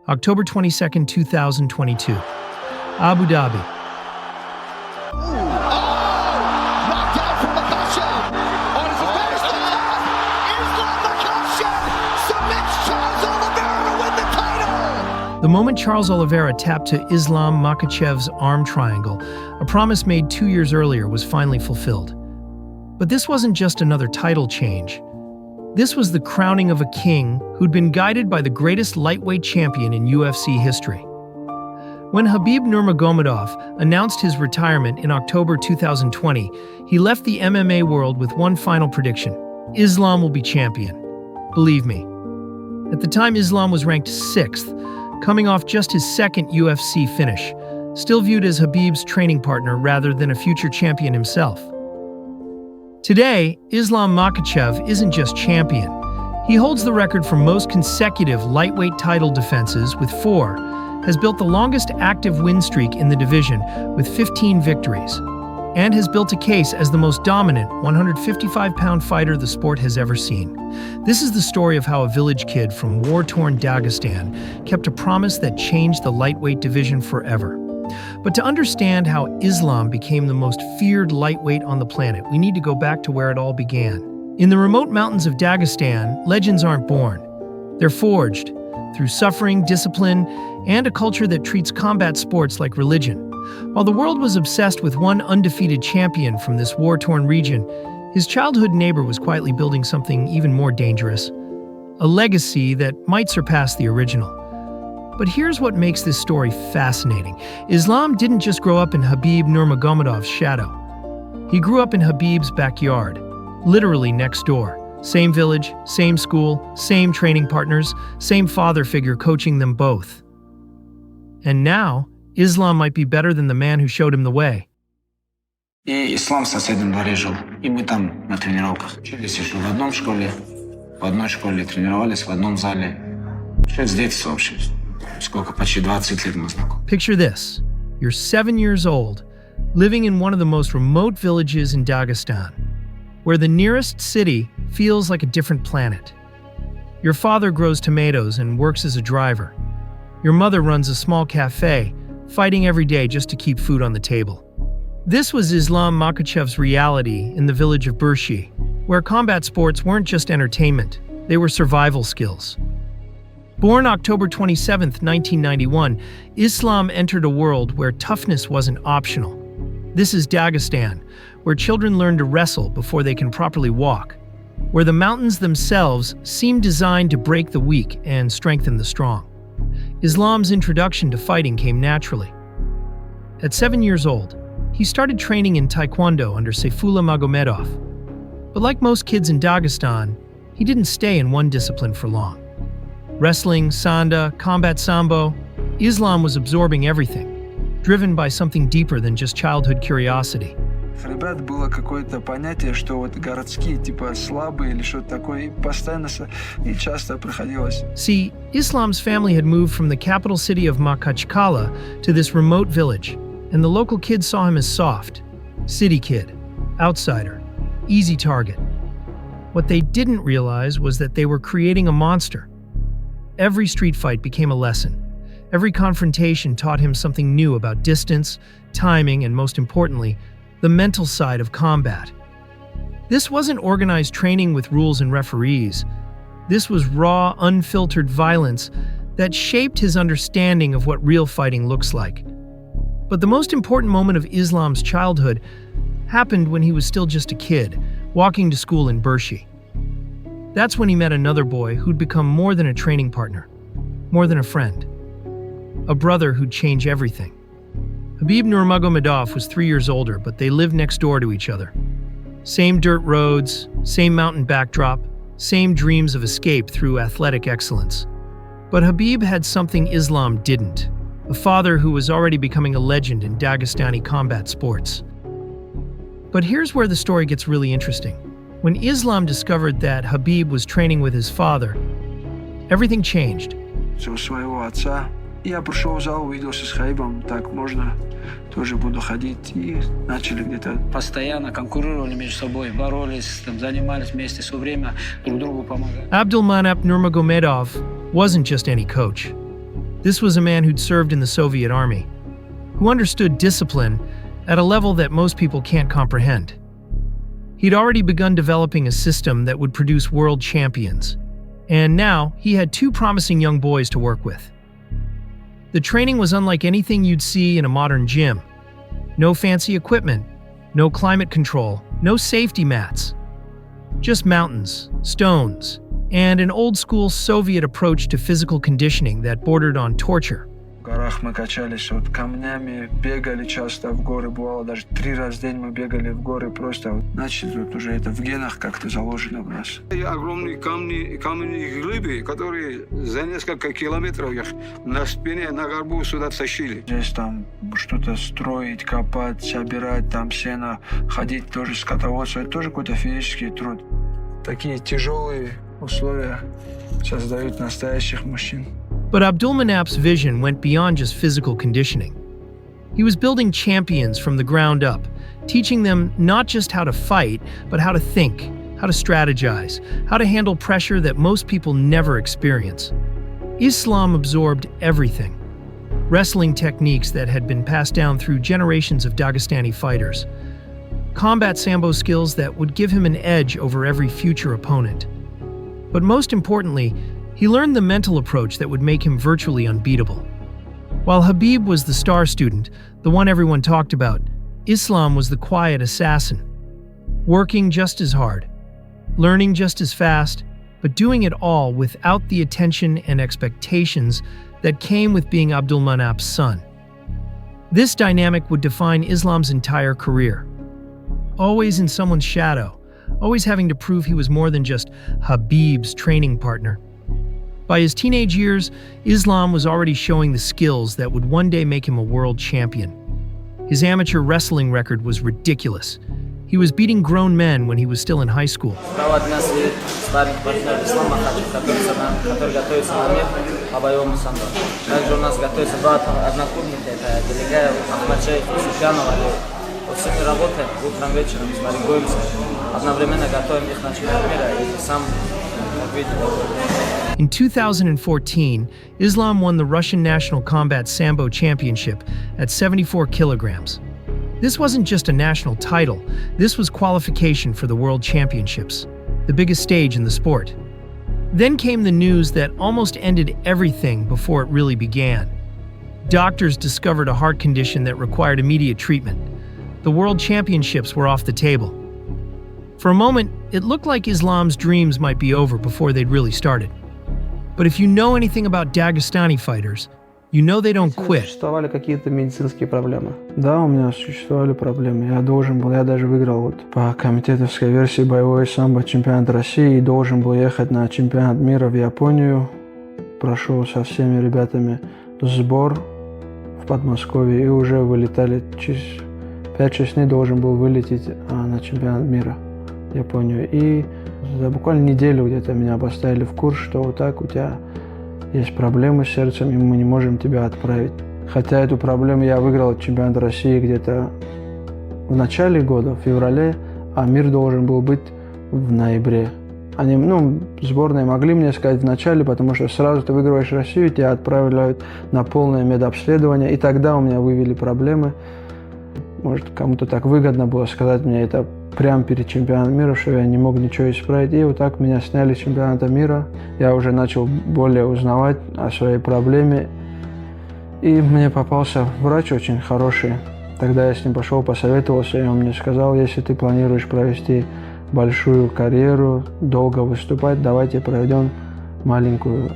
October 22nd, 2022. Abu Dhabi. Knocked out from Makhachev. On his first attack, Islam Makhachev submits Charles Oliveira to win the title. The moment Charles Oliveira tapped to Islam Makhachev's arm triangle, a promise made 2 years earlier was finally fulfilled. But this wasn't just another title change. This was the crowning of a king who'd been guided by the greatest lightweight champion in UFC history. When Khabib Nurmagomedov announced his retirement in October 2020, he left the MMA world with one final prediction: Islam will be champion. Believe me. At the time, Islam was ranked 6th, coming off just his second UFC finish, still viewed as Khabib's training partner rather than a future champion himself. Today, Islam Makhachev isn't just champion. He holds the record for most consecutive lightweight title defenses with 4, has built the longest active win streak in the division with 15 victories, and has built a case as the most dominant 155-pound fighter the sport has ever seen. This is the story of how a village kid from war-torn Dagestan kept a promise that changed the lightweight division forever. But to understand how Islam became the most feared lightweight on the planet, we need to go back to where it all began. In the remote mountains of Dagestan, legends aren't born. They're forged through suffering, discipline, and a culture that treats combat sports like religion. While the world was obsessed with one undefeated champion from this war-torn region, his childhood neighbor was quietly building something even more dangerous, a legacy that might surpass the original. But here's what makes this story fascinating. Islam didn't just grow up in Khabib Nurmagomedov's shadow. He grew up in Khabib's backyard, literally next door. Same village, same school, same training partners, same father figure coaching them both. And now, Islam might be better than the man who showed him the way. И Ислам в соседнем дворе жил. И мы там на тренировках учились еще в одном школе, в одной школе тренировались, в одном зале. Еще с детства вообще. Сколько, почти 20 лет мы знакомы. Picture this. You're 7 years old, living in one of the most remote villages in Dagestan, where the nearest city feels like a different planet. Your father grows tomatoes and works as a driver. Your mother runs a small cafe, fighting every day just to keep food on the table. This was Islam Makhachev's reality in the village of Burshi, where combat sports weren't just entertainment, they were survival skills. Born October 27, 1991, Islam entered a world where toughness wasn't optional. This is Dagestan, where children learn to wrestle before they can properly walk, where the mountains themselves seem designed to break the weak and strengthen the strong. Islam's introduction to fighting came naturally. At 7 years old, he started training in Taekwondo under Saifullah Magomedov. But like most kids in Dagestan, he didn't stay in one discipline for long. Wrestling, sanda, combat sambo, Islam was absorbing everything, driven by something deeper than just childhood curiosity. Ребят было какое-то понятие, что вот городские типа слабые или что-то такое, и постоянно и часто приходилось. See, Islam's family had moved from the capital city of Makhachev to this remote village, and the local kids saw him as soft, city kid, outsider, easy target. What they didn't realize was that they were creating a monster. Every street fight became a lesson. Every confrontation taught him something new about distance, timing, and most importantly, the mental side of combat. This wasn't organized training with rules and referees. This was raw, unfiltered violence that shaped his understanding of what real fighting looks like. But the most important moment of Islam's childhood happened when he was still just a kid, walking to school in Burshi. That's when he met another boy who'd become more than a training partner, more than a friend, a brother who'd change everything. Khabib Nurmagomedov was 3 years older, but they lived next door to each other. Same dirt roads, same mountain backdrop, same dreams of escape through athletic excellence. But Khabib had something Islam didn't, a father who was already becoming a legend in Dagestani combat sports. But here's where the story gets really interesting. When Islam discovered that Khabib was training with his father, everything changed. У своего отца. Я пришел в зал, увиделся с Хабибом, так можно, тоже буду ходить, и начали где-то. Постоянно конкурировали между собой, боролись, там, занимались вместе, все время друг другу помогали. Abdulmanap Nurmagomedov wasn't just any coach. This was a man who'd served in the Soviet army, who understood discipline at a level that most people can't comprehend. He'd already begun developing a system that would produce world champions, and now he had two promising young boys to work with. The training was unlike anything you'd see in a modern gym. No fancy equipment, no climate control, no safety mats. Just mountains, stones, and an old-school Soviet approach to physical conditioning that bordered on torture. В горах мы качались вот камнями, бегали часто в горы, бывало даже 3 раза в день мы бегали в горы просто. Значит, вот уже это в генах как-то заложено в нас. Огромные каменные глыбы, которые за несколько километров их на спине, на горбу сюда тащили. Здесь там что-то строить, копать, собирать, там сено, ходить тоже скотоводство, это тоже какой-то физический труд. Такие тяжелые условия создают настоящих мужчин. But Abdulmanap's vision went beyond just physical conditioning. He was building champions from the ground up, teaching them not just how to fight, but how to think, how to strategize, how to handle pressure that most people never experience. Islam absorbed everything. Wrestling techniques that had been passed down through generations of Dagestani fighters. Combat sambo skills that would give him an edge over every future opponent. But most importantly, he learned the mental approach that would make him virtually unbeatable. While Khabib was the star student, the one everyone talked about, Islam was the quiet assassin. Working just as hard, learning just as fast, but doing it all without the attention and expectations that came with being Abdulmanap's son. This dynamic would define Islam's entire career. Always in someone's shadow, always having to prove he was more than just Khabib's training partner. By his teenage years, Islam was already showing the skills that would one day make him a world champion. His amateur wrestling record was ridiculous. He was beating grown men when he was still in high school. Dynasty, sparring партнер Islam Makhachev, который готовится на мир по боевому самбо. Также у нас готовятся два однокурсника, это Делегаев, Ахмадшеев и Суханова. Вот с ними работаем утром, вечером, смотрим, одновременно готовим их на чемпионат мира и сам, как видите, In 2014, Islam won the Russian National Combat Sambo Championship at 74 kilograms. This wasn't just a national title, this was qualification for the World Championships, the biggest stage in the sport. Then came the news that almost ended everything before it really began. Doctors discovered a heart condition that required immediate treatment. The World Championships were off the table. For a moment, it looked like Islam's dreams might be over before they'd really started. But if you know anything about Dagestani fighters, you know they don't quit. Существовали какие-то медицинские проблемы? Да, у меня существовали проблемы. Я даже выиграл вот по комитетовской версии боевой самбо чемпионат России и должен был ехать на чемпионат мира в Японию. Прошел со всеми ребятами сбор в Подмосковье и уже вылетали через 5-6 дней должен был вылететь на чемпионат мира в Японию. И за буквально неделю где-то меня поставили в курс, что вот так у тебя есть проблемы с сердцем, и мы не можем тебя отправить. Хотя эту проблему я выиграл чемпионат России где-то в начале года, в феврале, а мир должен был быть в ноябре. Они, сборные могли мне сказать в начале, потому что сразу ты выигрываешь Россию, тебя отправляют на полное медобследование, и тогда у меня вывели проблемы. Может, кому-то так выгодно было сказать мне это прямо перед чемпионатом мира, что я не мог ничего исправить. И вот так меня сняли с чемпионата мира. Я уже начал более узнавать о своей проблеме. И мне попался врач очень хороший. Тогда я с ним пошел, посоветовался, и он мне сказал, если ты планируешь провести большую карьеру, долго выступать, давайте проведем маленькую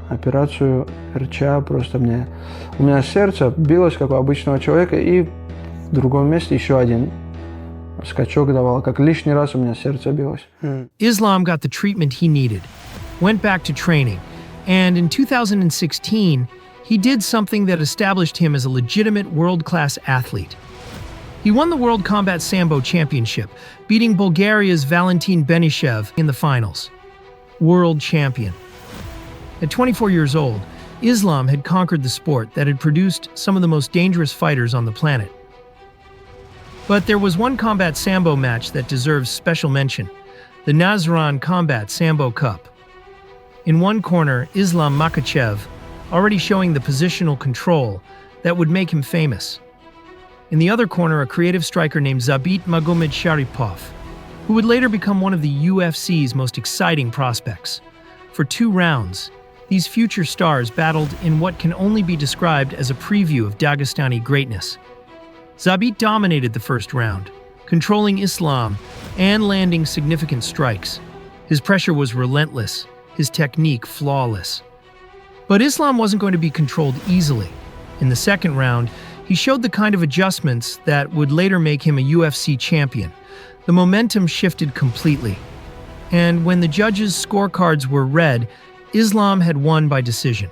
операцию РЧА. Просто у меня сердце билось, как у обычного человека, и в другом месте еще один скачок давал, как лишний раз у меня сердце билось. Islam got the treatment he needed, went back to training, and in 2016, he did something that established him as a legitimate world-class athlete. He won the World Combat Sambo Championship, beating Bulgaria's Valentin Benishev in the finals. World champion. At 24 years old, Islam had conquered the sport that had produced some of the most dangerous fighters on the planet. But there was one combat sambo match that deserves special mention, the Nazran Combat Sambo Cup. In one corner, Islam Makhachev, already showing the positional control that would make him famous. In the other corner, a creative striker named Zabit Magomedsharipov, who would later become one of the UFC's most exciting prospects. For 2 rounds, these future stars battled in what can only be described as a preview of Dagestani greatness. Zabit dominated the first round, controlling Islam and landing significant strikes. His pressure was relentless, his technique flawless. But Islam wasn't going to be controlled easily. In the second round, he showed the kind of adjustments that would later make him a UFC champion. The momentum shifted completely. And when the judges' scorecards were read, Islam had won by decision.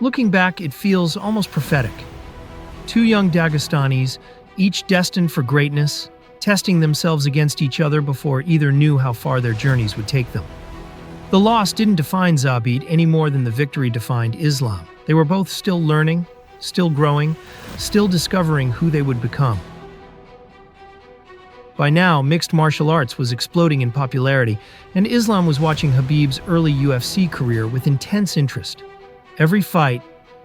Looking back, it feels almost prophetic. 2 young Dagestanis, each destined for greatness, testing themselves against each other before either knew how far their journeys would take them. The loss didn't define Zabit any more than the victory defined Islam. They were both still learning, still growing, still discovering who they would become. By now, mixed martial arts was exploding in popularity, and Islam was watching Khabib's early UFC career with intense interest. Every fight,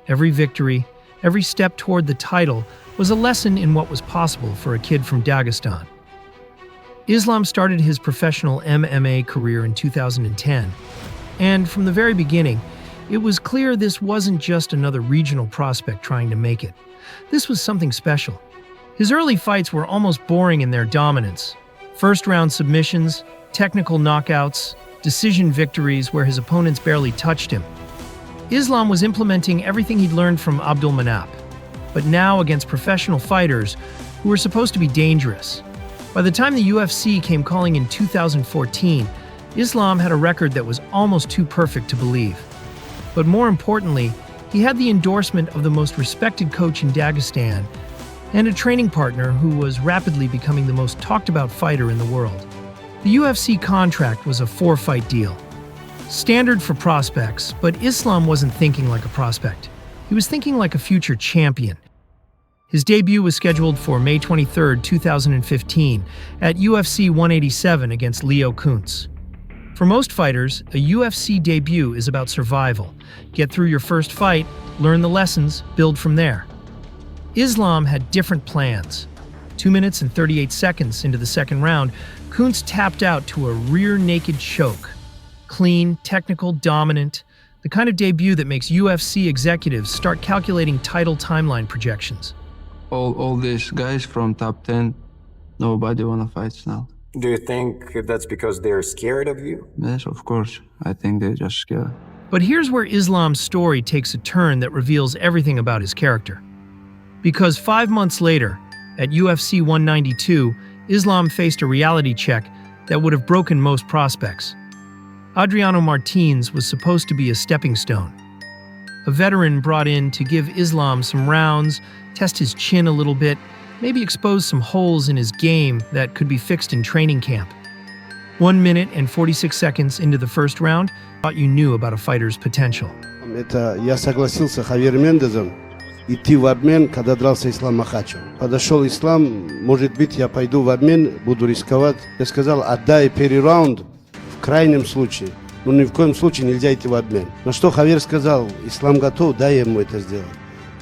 every victory, every step toward the title was a lesson in what was possible for a kid from Dagestan. Islam started his professional MMA career in 2010, and from the very beginning, it was clear this wasn't just another regional prospect trying to make it. This was something special. His early fights were almost boring in their dominance. First-round submissions, technical knockouts, decision victories where his opponents barely touched him. Islam was implementing everything he'd learned from Abdul Manap, but now against professional fighters who were supposed to be dangerous. By the time the UFC came calling in 2014, Islam had a record that was almost too perfect to believe. But more importantly, he had the endorsement of the most respected coach in Dagestan and a training partner who was rapidly becoming the most talked-about fighter in the world. The UFC contract was a 4-fight deal. Standard for prospects, but Islam wasn't thinking like a prospect. He was thinking like a future champion. His debut was scheduled for May 23, 2015, at UFC 187 against Leo Kuntz. For most fighters, a UFC debut is about survival. Get through your first fight, learn the lessons, build from there. Islam had different plans. 2 minutes and 38 seconds into the second round, Kuntz tapped out to a rear-naked choke. Clean, technical, dominant, the kind of debut that makes UFC executives start calculating title timeline projections. All these guys from top 10, nobody wanna fight now. Do you think that's because they're scared of you? Yes, of course. I think they're just scared. But here's where Islam's story takes a turn that reveals everything about his character. Because 5 months later, at UFC 192, Islam faced a reality check that would have broken most prospects. Adriano Martins was supposed to be a stepping stone. A veteran brought in to give Islam some rounds, test his chin a little bit, maybe expose some holes in his game that could be fixed in training camp. 1 minute and 46 seconds into the first round, thought you knew about a fighter's potential. Я согласился с Хавьером Мендезом идти в обмен, когда дрался Ислам Макхачев. Подошел Ислам, может быть, я пойду в обмен, буду рисковать. Я сказал, отдай первый раунд, в крайнем случае. Но ни в коем случае нельзя идти в обмен. На что Хавьер сказал, Ислам готов, дай ему это сделать.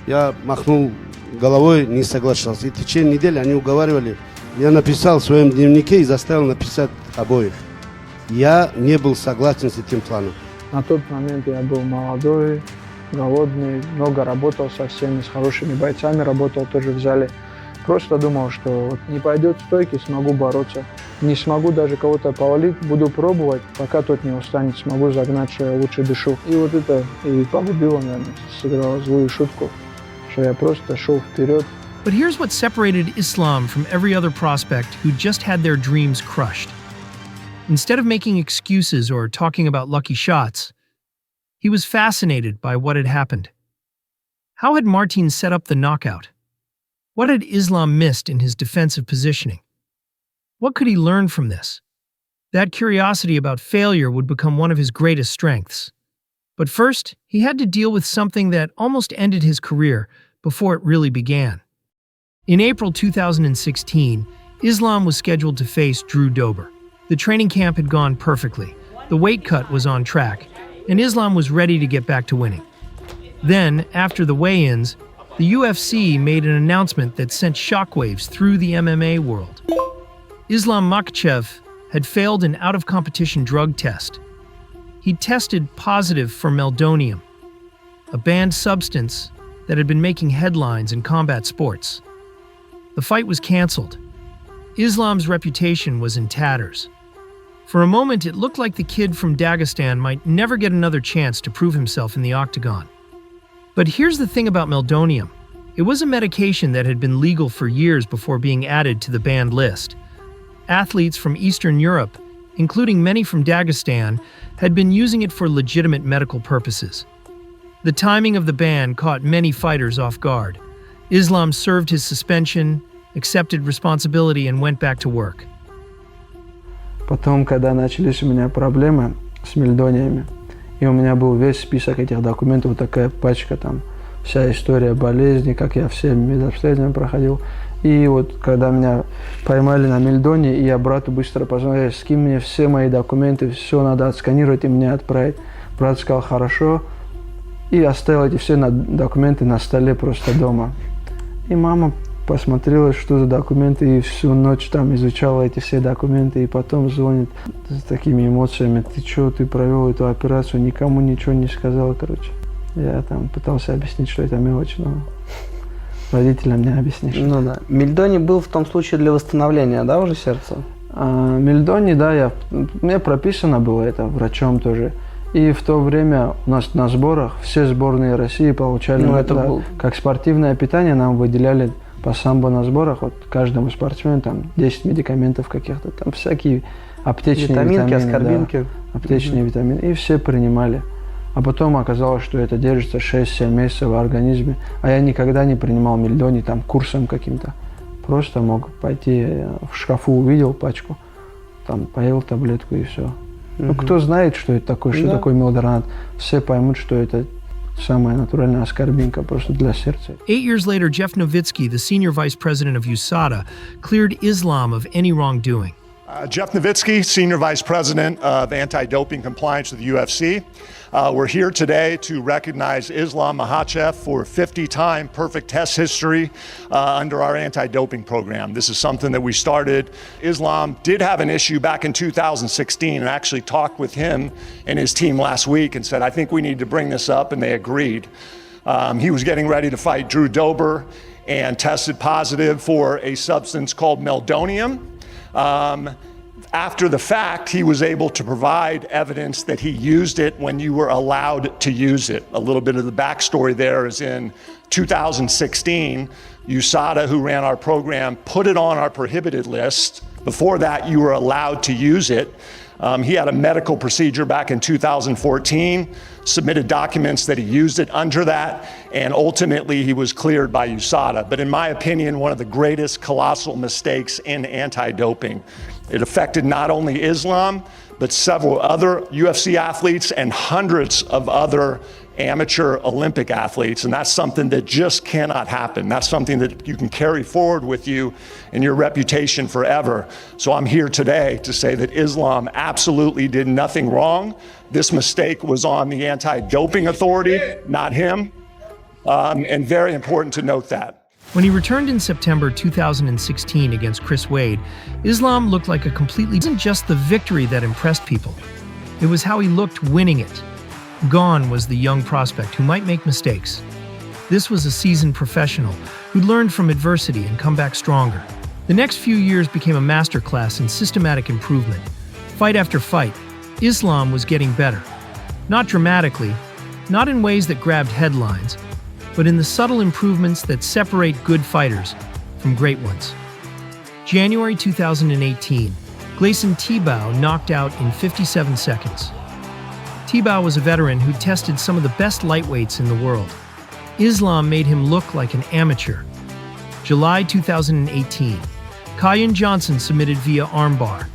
Я махнул головой, не соглашался. И в течение недели они уговаривали. Я написал в своем дневнике и заставил написать обоих. Я не был согласен с этим планом. На тот момент я был молодой, голодный, много работал со всеми, с хорошими бойцами работал тоже в зале. Просто думал, что вот не пойдет стойки, смогу бороться. Не смогу даже кого-то повалить, буду пробовать, пока тот не устанет, смогу загнать, что я лучше дышу. И вот это и погубило, наверное, сыграло злую шутку, что я просто шел вперед. But here's what separated Islam from every other prospect who just had their dreams crushed. Instead of making excuses or talking about lucky shots, he was fascinated by what had happened. How had Martin set up the knockout? What had Islam missed in his defensive positioning? What could he learn from this? That curiosity about failure would become one of his greatest strengths. But first, he had to deal with something that almost ended his career before it really began. In April 2016, Islam was scheduled to face Drew Dober. The training camp had gone perfectly. The weight cut was on track, and Islam was ready to get back to winning. Then, after the weigh-ins, the UFC made an announcement that sent shockwaves through the MMA world. Islam Makhachev had failed an out-of-competition drug test. He tested positive for meldonium, a banned substance that had been making headlines in combat sports. The fight was canceled. Islam's reputation was in tatters. For a moment, it looked like the kid from Dagestan might never get another chance to prove himself in the octagon. But here's the thing about meldonium. It was a medication that had been legal for years before being added to the banned list. Athletes from Eastern Europe, including many from Dagestan, had been using it for legitimate medical purposes. The timing of the ban caught many fighters off guard. Islam served his suspension, accepted responsibility, and went back to work. Потом, когда начались у меня проблемы с мельдониями, и у меня был весь список этих документов, вот такая пачка, там, вся история болезни, как я все медобследования проходил. И вот, когда меня поймали на мельдоне, и я брату быстро позвонил, скинь мне все мои документы, все надо отсканировать и мне отправить. Брат сказал, хорошо, и оставил эти все документы на столе просто дома. И мама посмотрела, что за документы, и всю ночь там изучала эти все документы, и потом звонит с такими эмоциями, ты что, ты провел эту операцию, никому ничего не сказал, короче. Я там пытался объяснить, что это мелочь, но родителям не объяснишь. Ну да. Мельдоний был в том случае для восстановления, да, уже сердца? Мельдоний, да, мне прописано было это врачом тоже. И в то время у нас на сборах все сборные России получали, как спортивное питание нам выделяли по самбо на сборах, вот каждому спортсмену там 10 медикаментов каких-то, там всякие аптечные витамины, аскорбинки. Да, аптечные витамины, и все принимали. А потом оказалось, что это держится 6-7 месяцев в организме, а я никогда не принимал мельдоний там курсом каким-то. Просто мог пойти, в шкафу увидел пачку, там поел таблетку и все. Ну, кто знает, что это такое, что такое мелдонат, все поймут, что это самая натуральная аскорбинка просто для сердца. 8 years later, Jeff Nowitzki, the senior vice president of USADA, cleared Islam of any wrongdoing. Jeff Nowitzki, Senior Vice President of Anti-Doping Compliance with the UFC. We're here today to recognize Islam Makhachev for 50-time perfect test history under our anti-doping program. This is something that we started. Islam did have an issue back in 2016 and actually talked with him and his team last week and said, I think we need to bring this up, and they agreed. He was getting ready to fight Drew Dober and tested positive for a substance called meldonium. After the fact, he was able to provide evidence that he used it when you were allowed to use it. A little bit of the backstory there is in 2016, USADA, who ran our program, put it on our prohibited list. Before that, you were allowed to use it. He had a medical procedure back in 2014, submitted documents that he used it under that, and ultimately he was cleared by USADA. But in my opinion, one of the greatest colossal mistakes in anti-doping. It affected not only Islam, but several other UFC athletes and hundreds of other amateur Olympic athletes, and that's something that just cannot happen. That's something that you can carry forward with you in your reputation forever. So I'm here today to say that Islam absolutely did nothing wrong. This mistake was on the anti-doping authority, not him, and very important to note that. When he returned in September 2016 against Chris Wade, Islam looked like a completely... It wasn't just the victory that impressed people. It was how he looked winning it. Gone was the young prospect who might make mistakes. This was a seasoned professional who learned from adversity and come back stronger. The next few years became a masterclass in systematic improvement. Fight after fight, Islam was getting better. Not dramatically, not in ways that grabbed headlines, but in the subtle improvements that separate good fighters from great ones. January 2018, Gleison Tibau knocked out in 57 seconds. Tibau was a veteran who tested some of the best lightweights in the world. Islam made him look like an amateur. July 2018, Kyan Johnson submitted via armbar.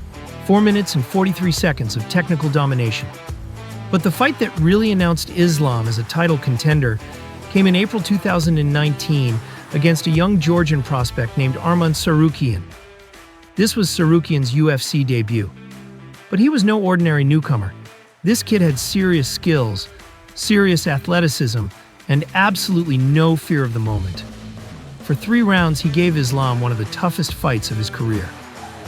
4 minutes and 43 seconds of technical domination. But the fight that really announced Islam as a title contender came in April 2019 against a young Georgian prospect named Arman Tsarukyan. This was Tsarukyan's UFC debut. But he was no ordinary newcomer. This kid had serious skills, serious athleticism, and absolutely no fear of the moment. For 3 rounds, he gave Islam one of the toughest fights of his career.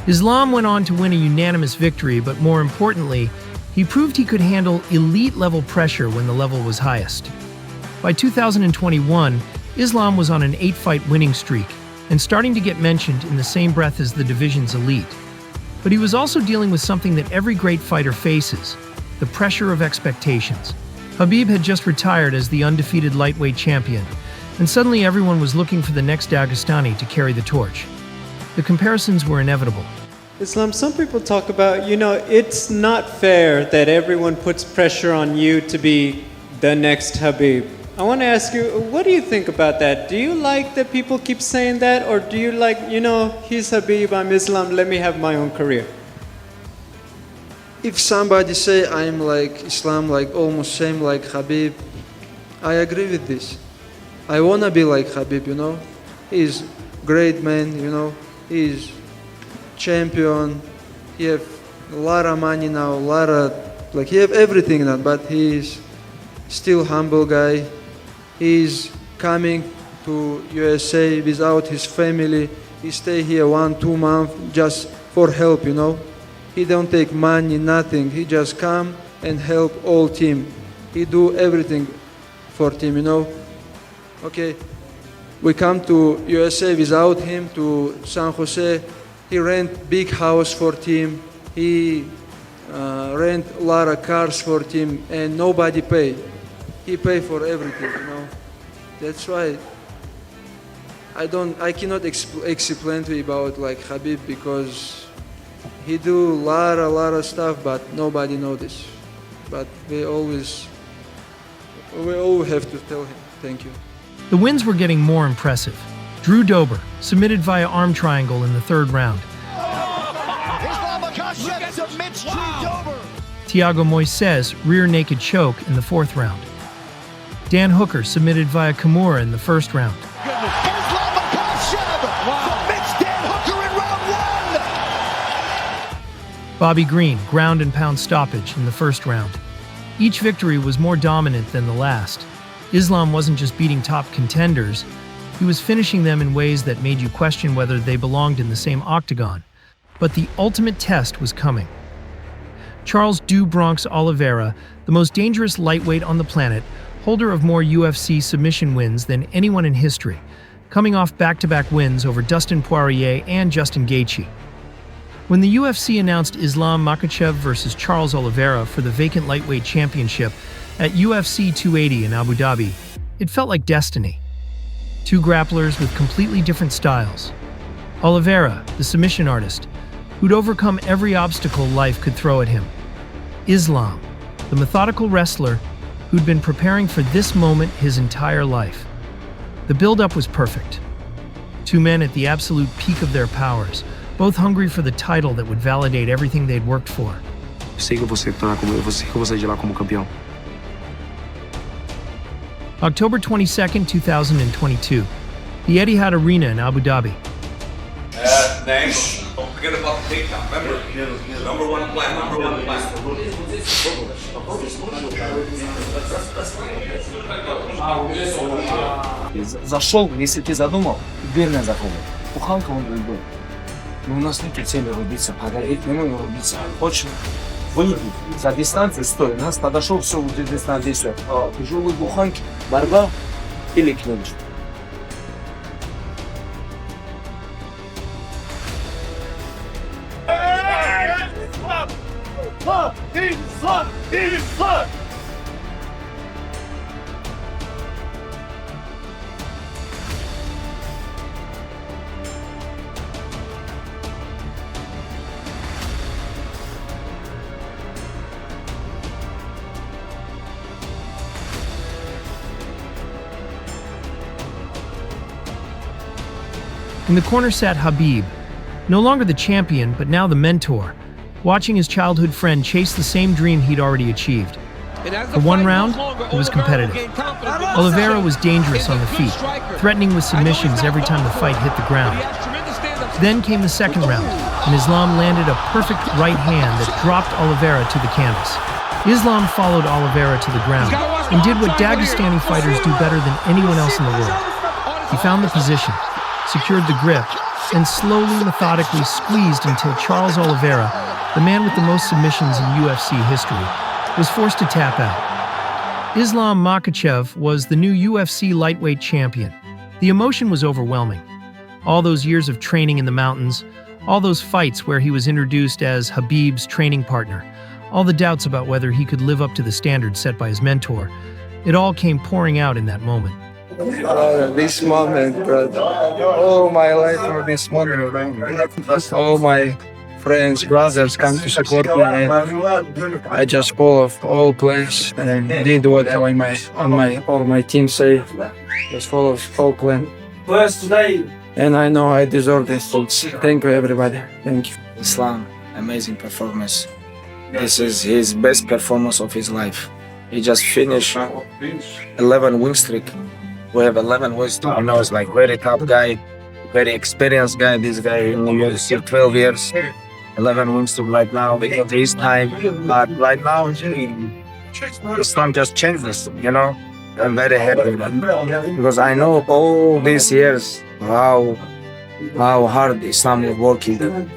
Islam went on to win a unanimous victory, but more importantly, he proved he could handle elite-level pressure when the level was highest. By 2021, Islam was on an 8-fight winning streak and starting to get mentioned in the same breath as the division's elite. But he was also dealing with something that every great fighter faces: the pressure of expectations. Khabib had just retired as the undefeated lightweight champion, and suddenly everyone was looking for the next Dagestani to carry the torch. The comparisons were inevitable. Islam, some people talk about, it's not fair that everyone puts pressure on you to be the next Khabib. I want to ask you, what do you think about that? Do you like that people keep saying that, or do you like, he's Khabib, I'm Islam, let me have my own career? If somebody say I'm like Islam, like almost same like Khabib, I agree with this. I wanna be like Khabib, He's great man, He's champion. He have a lot of money now, he have everything now, but he's still humble guy. He's coming to USA without his family. He stay here 1-2 months just for help, He don't take money, nothing. He just come and help all team. He do everything for team, Okay, we come to USA without him, to San Jose. He rent big house for team. He rent a lot of cars for team, and nobody pay. He pay for everything, That's why I cannot explain to you about like Khabib, because he do a lot of stuff, but nobody know this. But we always have to tell him. Thank you. The wins were getting more impressive. Drew Dober submitted via arm triangle in the 3rd round. Islam Makhachev submits Drew Dober. Thiago Moises rear naked choke in the 4th round. Dan Hooker submitted via Kimura in the 1st round. Islam Makhachev submits Dan Hooker in round 1. Bobby Green ground and pound stoppage in the 1st round. Each victory was more dominant than the last. Islam wasn't just beating top contenders, he was finishing them in ways that made you question whether they belonged in the same octagon. But the ultimate test was coming. Charles "Do Bronx" Oliveira, the most dangerous lightweight on the planet, holder of more UFC submission wins than anyone in history, coming off back-to-back wins over Dustin Poirier and Justin Gaethje. When the UFC announced Islam Makhachev versus Charles Oliveira for the vacant lightweight championship at UFC 280 in Abu Dhabi, it felt like destiny. 2 grapplers with completely different styles. Oliveira, the submission artist, who'd overcome every obstacle life could throw at him. Islam, the methodical wrestler who'd been preparing for this moment his entire life. The build-up was perfect. 2 men at the absolute peak of their powers, both hungry for the title that would validate everything they'd worked for. Sei que eu vou sair de lá como campeão. October 22nd, 2022, the Etihad Arena in Abu Dhabi. Thanks. Don't forget about the takedown. Remember, number one plan. Зашел, если ты задумал, верно заходил. Буханка он был. Но у нас нет цели рубиться, подарить не можем рубиться. Хочешь выйти за дистанцию, стой. Нас подошел, все, вот дистанция действует. Тяжелые буханки, борьба или клинч. In the corner sat Khabib, no longer the champion, but now the mentor, watching his childhood friend chase the same dream he'd already achieved. For 1 round, it was competitive. Oliveira was dangerous on the feet, threatening with submissions every time the fight hit the ground. Then came the 2nd round, and Islam landed a perfect right hand that dropped Oliveira to the canvas. Islam followed Oliveira to the ground, and did what Dagestani fighters do better than anyone else in the world. He found the position, secured the grip, and slowly, methodically squeezed until Charles Oliveira, the man with the most submissions in UFC history, was forced to tap out. Islam Makhachev was the new UFC lightweight champion. The emotion was overwhelming. All those years of training in the mountains, all those fights where he was introduced as Khabib's training partner, all the doubts about whether he could live up to the standards set by his mentor, it all came pouring out in that moment. This moment, brother. All my life for this moment. All my friends, brothers come to support me, and I just follow all plans and did what all my team say. Just follow all plan. And I know I deserve this. Thank you, everybody. Thank you. Islam, amazing performance. This is his best performance of his life. He just finished 11 win streak. We have 11 wins. You know, it's like very tough guy, very experienced guy. This guy in the UFC 12 years, 11 wins to right now because his time. But right now, Islam just changed this. You know, I'm very happy with that because I know all these years how hard Islam is working.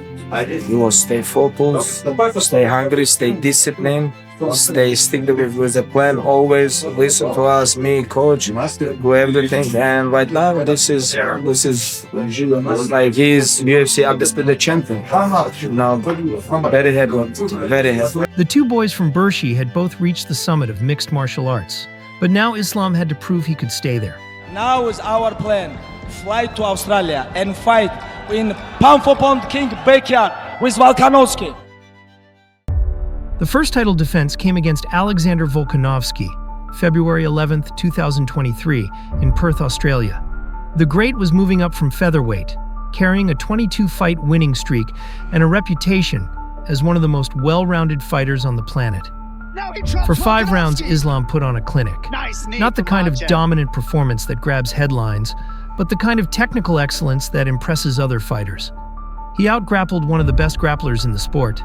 He will stay focused, stay hungry, stay disciplined. Stick with the plan, always listen to us, me, coach, do everything. And right now, this is like he's UFC undisputed champion. Now, very happy. The two boys from Burshi had both reached the summit of mixed martial arts, but now Islam had to prove he could stay there. Now is our plan: fly to Australia and fight in pound-for-pound king backyard with Volkanovski. The first title defense came against Alexander Volkanovski, February 11, 2023, in Perth, Australia. The Great was moving up from featherweight, carrying a 22-fight winning streak and a reputation as one of the most well-rounded fighters on the planet. For 5 rounds, Islam put on a clinic. Not the kind of dominant performance that grabs headlines, but the kind of technical excellence that impresses other fighters. He outgrappled one of the best grapplers in the sport,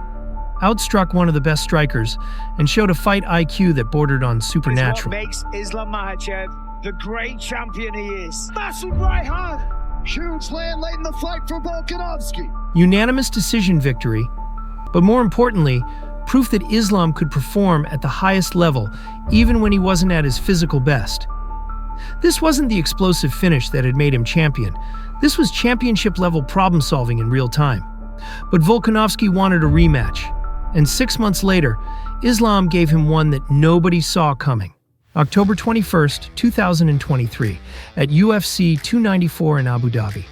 outstruck one of the best strikers, and showed a fight IQ that bordered on supernatural. What makes Islam Makhachev the great champion he is. Massive right hand! Huge land late in the fight for Volkanovski. Unanimous decision victory, but more importantly, proof that Islam could perform at the highest level even when he wasn't at his physical best. This wasn't the explosive finish that had made him champion. This was championship-level problem-solving in real time. But Volkanovski wanted a rematch. And 6 months later, Islam gave him one that nobody saw coming. October 21st, 2023, at UFC 294 in Abu Dhabi.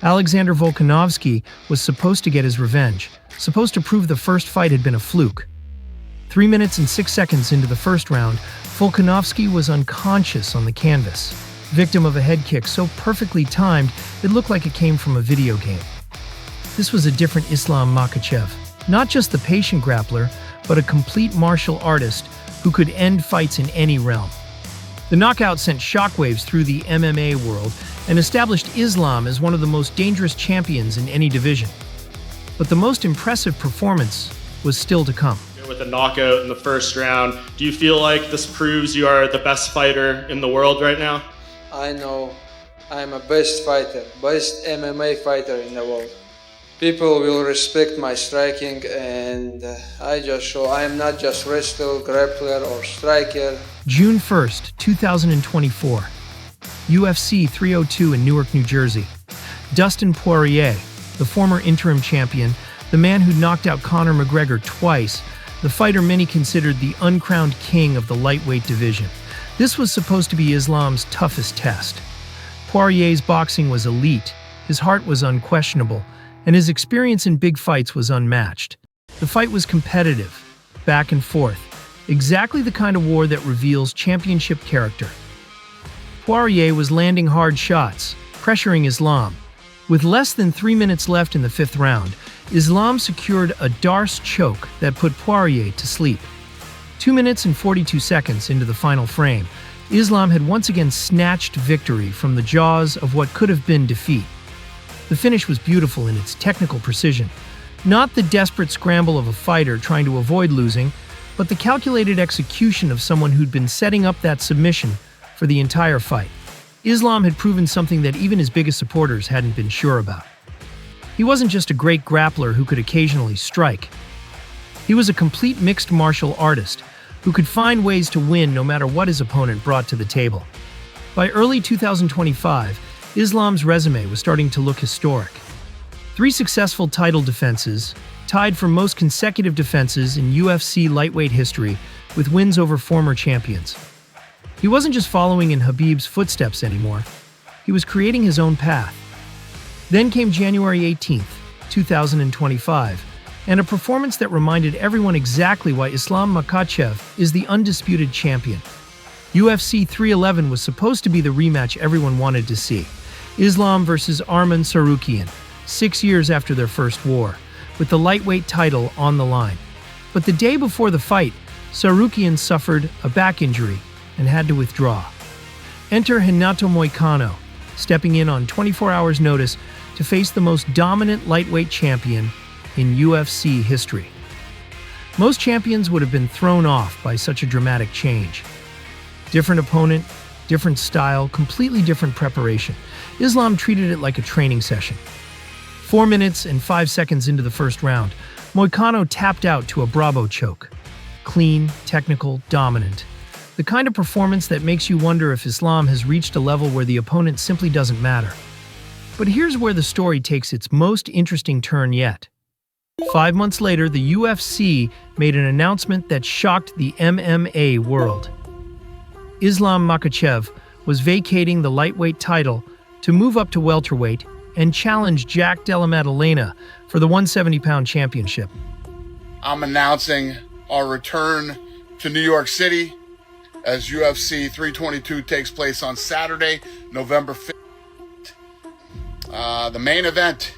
Alexander Volkanovski was supposed to get his revenge, supposed to prove the first fight had been a fluke. 3 minutes and 6 seconds into the first round, Volkanovski was unconscious on the canvas, victim of a head kick so perfectly timed it looked like it came from a video game. This was a different Islam Makhachev. Not just the patient grappler, but a complete martial artist who could end fights in any realm. The knockout sent shockwaves through the MMA world and established Islam as one of the most dangerous champions in any division. But the most impressive performance was still to come. With a knockout in the first round, do you feel like this proves you are the best fighter in the world right now? I know I'm a best fighter, best MMA fighter in the world. People will respect my striking, and I just show I am not just wrestler, grappler, or striker. June 1st, 2024. UFC 302 in Newark, New Jersey. Dustin Poirier, the former interim champion, the man who knocked out Conor McGregor twice, the fighter many considered the uncrowned king of the lightweight division. This was supposed to be Islam's toughest test. Poirier's boxing was elite, his heart was unquestionable, and his experience in big fights was unmatched. The fight was competitive, back and forth, exactly the kind of war that reveals championship character. Poirier was landing hard shots, pressuring Islam. With less than 3 minutes left in the 5th round, Islam secured a Darce choke that put Poirier to sleep. 2 minutes and 42 seconds into the final frame, Islam had once again snatched victory from the jaws of what could have been defeat. The finish was beautiful in its technical precision. Not the desperate scramble of a fighter trying to avoid losing, but the calculated execution of someone who'd been setting up that submission for the entire fight. Islam had proven something that even his biggest supporters hadn't been sure about. He wasn't just a great grappler who could occasionally strike. He was a complete mixed martial artist who could find ways to win no matter what his opponent brought to the table. By early 2025, Islam's resume was starting to look historic. 3 successful title defenses, tied for most consecutive defenses in UFC lightweight history, with wins over former champions. He wasn't just following in Khabib's footsteps anymore, he was creating his own path. Then came January 18th, 2025, and a performance that reminded everyone exactly why Islam Makhachev is the undisputed champion. UFC 311 was supposed to be the rematch everyone wanted to see. Islam versus Arman Tsarukyan, 6 years after their first war, with the lightweight title on the line. But the day before the fight, Tsarukyan suffered a back injury and had to withdraw. Enter Renato Moicano, stepping in on 24 hours' notice to face the most dominant lightweight champion in UFC history. Most champions would have been thrown off by such a dramatic change. Different opponent, different style, completely different preparation. Islam treated it like a training session. 4 minutes and 5 seconds into the first round, Moicano tapped out to a Bravo choke. Clean, technical, dominant. The kind of performance that makes you wonder if Islam has reached a level where the opponent simply doesn't matter. But here's where the story takes its most interesting turn yet. 5 months later, the UFC made an announcement that shocked the MMA world. Islam Makhachev was vacating the lightweight title to move up to welterweight and challenge Jack Della Maddalena for the 170-pound championship. I'm announcing our return to New York City as UFC 322 takes place on Saturday, November 5th. The main event,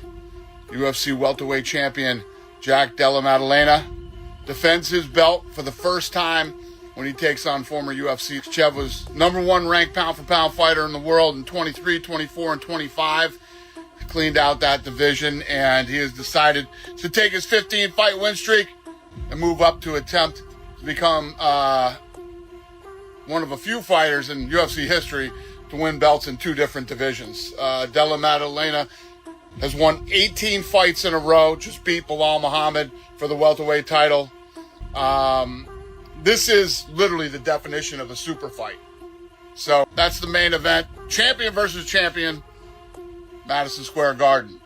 UFC welterweight champion Jack Della Maddalena defends his belt for the first time when he takes on former UFC. Makhachev was #1 ranked pound-for-pound fighter in the world in 23, 24, and 25. He cleaned out that division, and he has decided to take his 15-fight win streak and move up to attempt to become one of a few fighters in UFC history to win belts in 2 different divisions. Della Maddalena has won 18 fights in a row, just beat Bilal Muhammad for the welterweight title. This is literally the definition of a super fight. So that's the main event. Champion versus champion, Madison Square Garden.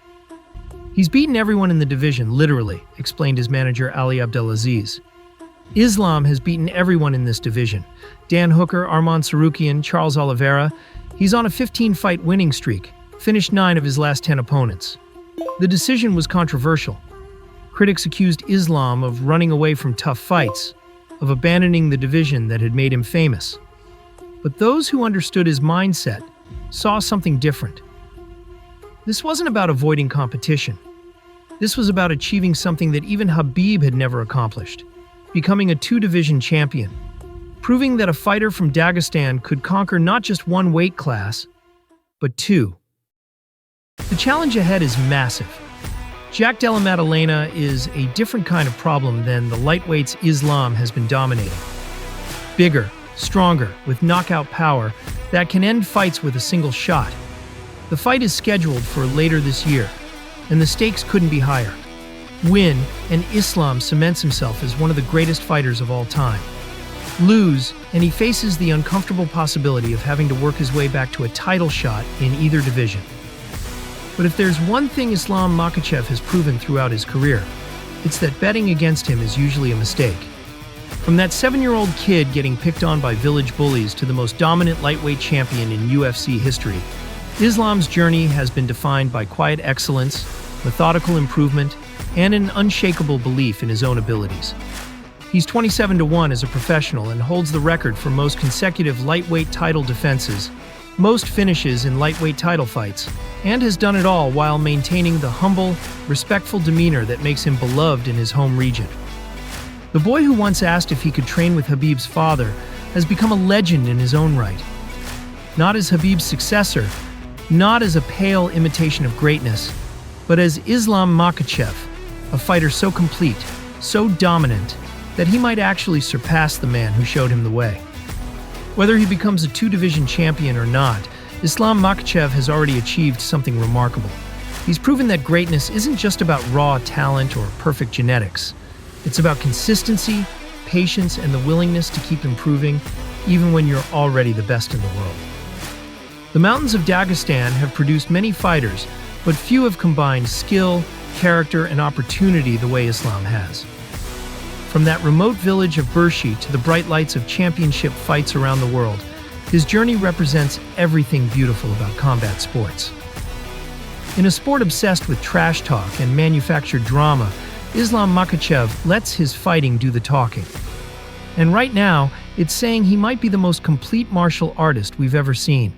He's beaten everyone in the division, literally, explained his manager Ali Abdelaziz. Islam has beaten everyone in this division. Dan Hooker, Arman Tsarukyan, Charles Oliveira. He's on a 15-fight winning streak, finished 9 of his last 10 opponents. The decision was controversial. Critics accused Islam of running away from tough fights, of abandoning the division that had made him famous. But those who understood his mindset saw something different. This wasn't about avoiding competition. This was about achieving something that even Khabib had never accomplished, becoming a 2-division champion, proving that a fighter from Dagestan could conquer not just 1 weight class, but 2. The challenge ahead is massive. Jack Della Maddalena is a different kind of problem than the lightweights Islam has been dominating. Bigger, stronger, with knockout power that can end fights with a single shot. The fight is scheduled for later this year, and the stakes couldn't be higher. Win, and Islam cements himself as one of the greatest fighters of all time. Lose, and he faces the uncomfortable possibility of having to work his way back to a title shot in either division. But if there's one thing Islam Makhachev has proven throughout his career, it's that betting against him is usually a mistake. From that 7-year-old kid getting picked on by village bullies to the most dominant lightweight champion in UFC history, Islam's journey has been defined by quiet excellence, methodical improvement, and an unshakable belief in his own abilities. He's 27-1 as a professional and holds the record for most consecutive lightweight title defenses, most finishes in lightweight title fights, and has done it all while maintaining the humble, respectful demeanor that makes him beloved in his home region. The boy who once asked if he could train with Khabib's father has become a legend in his own right. Not as Khabib's successor, not as a pale imitation of greatness, but as Islam Makhachev, a fighter so complete, so dominant, that he might actually surpass the man who showed him the way. Whether he becomes a two-division champion or not, Islam Makhachev has already achieved something remarkable. He's proven that greatness isn't just about raw talent or perfect genetics. It's about consistency, patience, and the willingness to keep improving, even when you're already the best in the world. The mountains of Dagestan have produced many fighters, but few have combined skill, character, and opportunity the way Islam has. From that remote village of Burshi to the bright lights of championship fights around the world, his journey represents everything beautiful about combat sports. In a sport obsessed with trash talk and manufactured drama, Islam Makhachev lets his fighting do the talking. And right now, it's saying he might be the most complete martial artist we've ever seen.